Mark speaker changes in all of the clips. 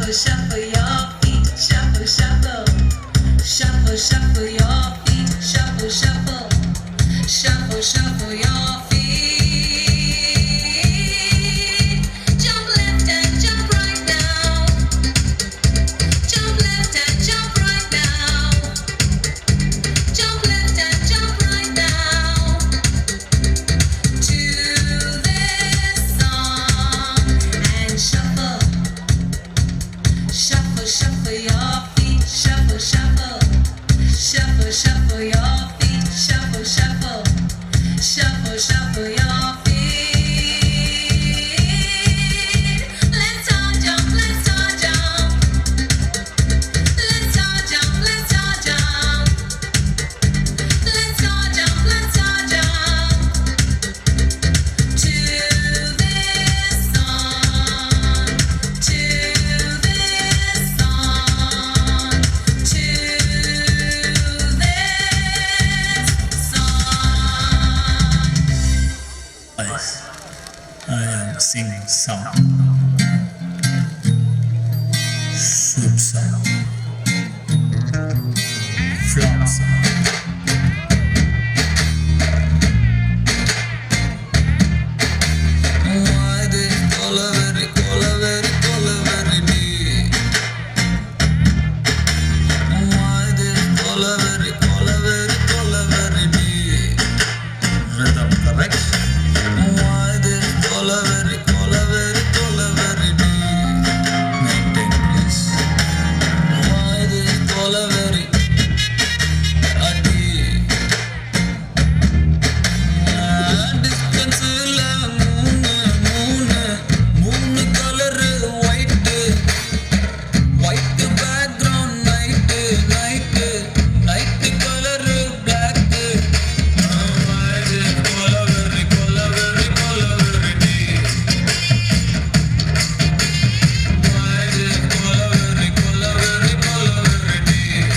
Speaker 1: Shuffle, shuffle your feet, shuffle, shuffle. Shuffle, shuffle your feet, shuffle, shuffle. Shuffle, shuffle your feet. Jump left and jump right now. Jump left and jump right now. Jump left and jump right now. To this song and shuffle. Shuffle, shuffle your feet, shuffle, shuffle. Shuffle, shuffle your feet, shuffle, shuffle. Shuffle, shuffle your feet. Let's all jump, let's all jump. Let's all jump, let's all jump. Let's all jump, let's all jump. To this song, to this song, to this song.
Speaker 2: Guys, I am singing song. Soup song. Flop song. Why this colaveri, colaveri, colaveri deep? Why this colaveri, colaveri, colaveri deep? Rhythm correct? Why this colaveri, colaveri, colaveri deep? Maintain please. Why this colaveri deep? Distanceல மூணு color white background night color black. Why this colaveri, colaveri, colaveri deep? Why this colaveri, colaveri, colaveri deep?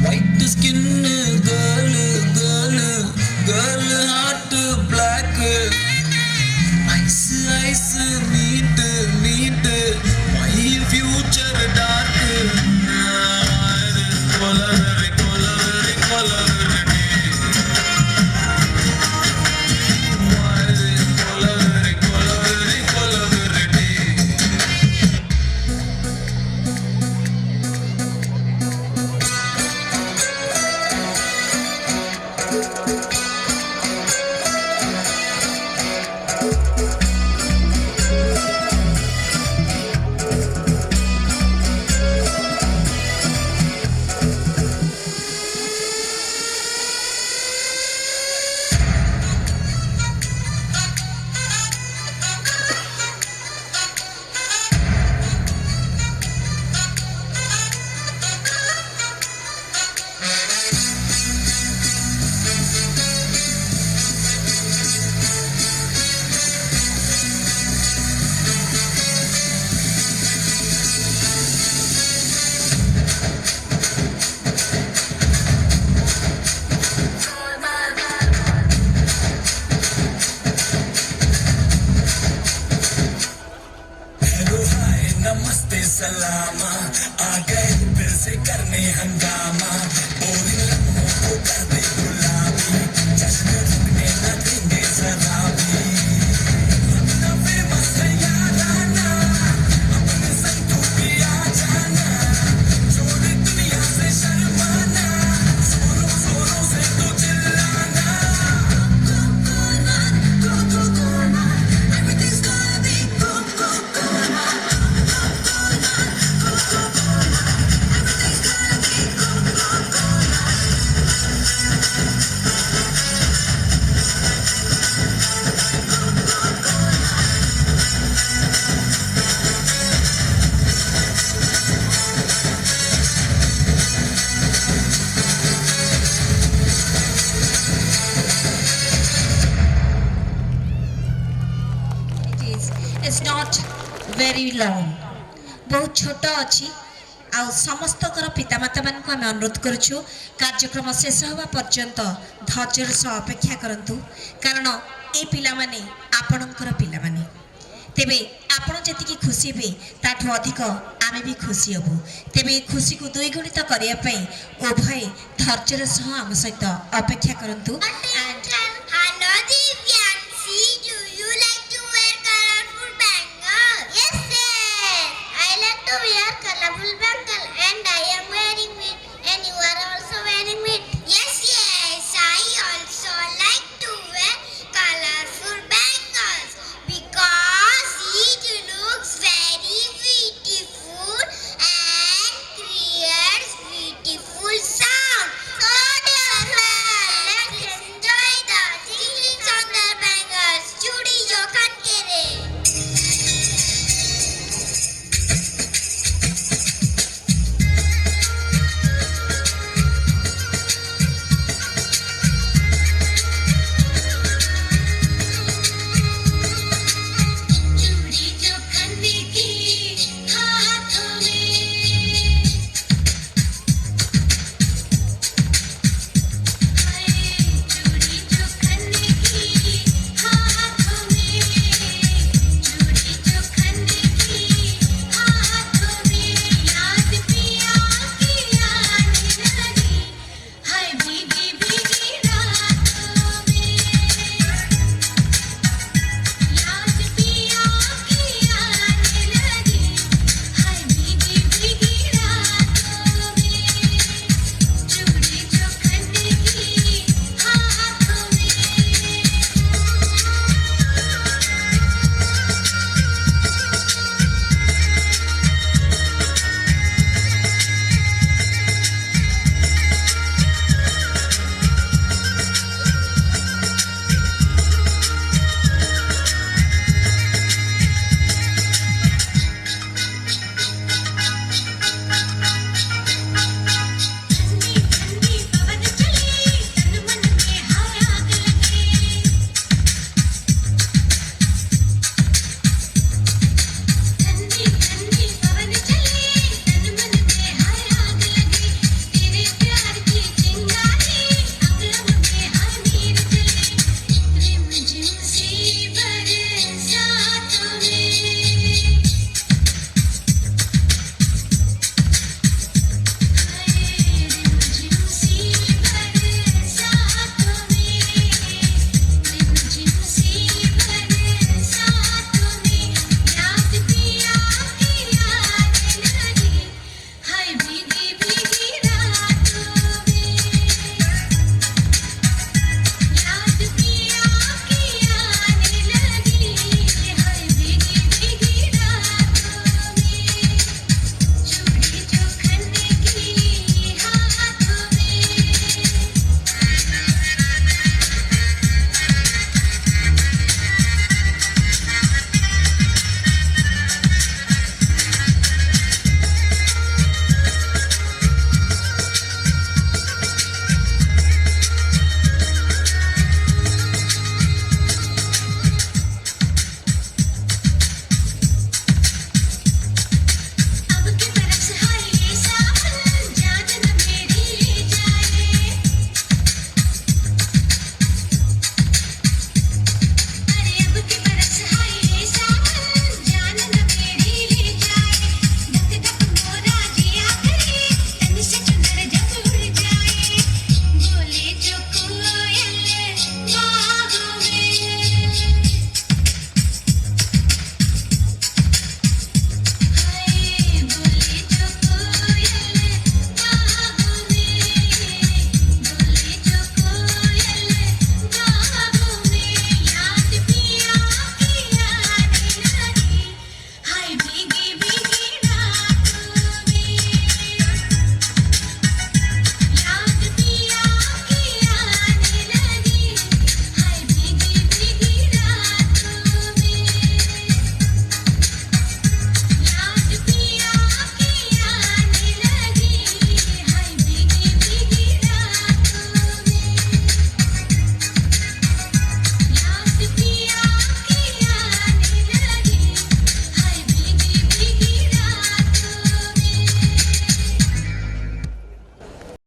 Speaker 2: White skin girl heart black. Ice meet my future dark. Why this colaveri, colaveri, colaveri deep? Why this colaveri, colaveri, colaveri deep? Hello hi नमस्ते सलामा आ गए फिर से करने हंगामा boring लम्हों को कर दे गुलाबी जश्न रुकने न देंगे जरा भी अपना फेमस है याराना अपने संग तू भी आ जाना छोड़ दुनिया से शर्माना जोरों जोरों से तू चिल्लाना everything's gonna be
Speaker 3: It's not very long. बहुत छोट अच्छी आ समस्त पितामाता मान को आम अनुरोध करुचु कार्यक्रम शेष होगा पर्यंत धैर्यर सह अपेक्षा करंतु कारण ए पिला माने आपणकर पिला माने तेबे ଆପଣ ଯେତିକି ଖୁସି ହେବେ ତାଠୁ ଅଧିକ ଆମେ ବି ଖୁସି ହେବୁ। ତେବେ ଏ ଖୁସିକୁ ଦ୍ୱିଗୁଣିତ କରିବା ପାଇଁ ଉଭୟ ଧୈର୍ଯ୍ୟର ସହ ଆମ ସହିତ ଅପେକ୍ଷା କରନ୍ତୁ।
Speaker 4: ଆଣ୍ଟି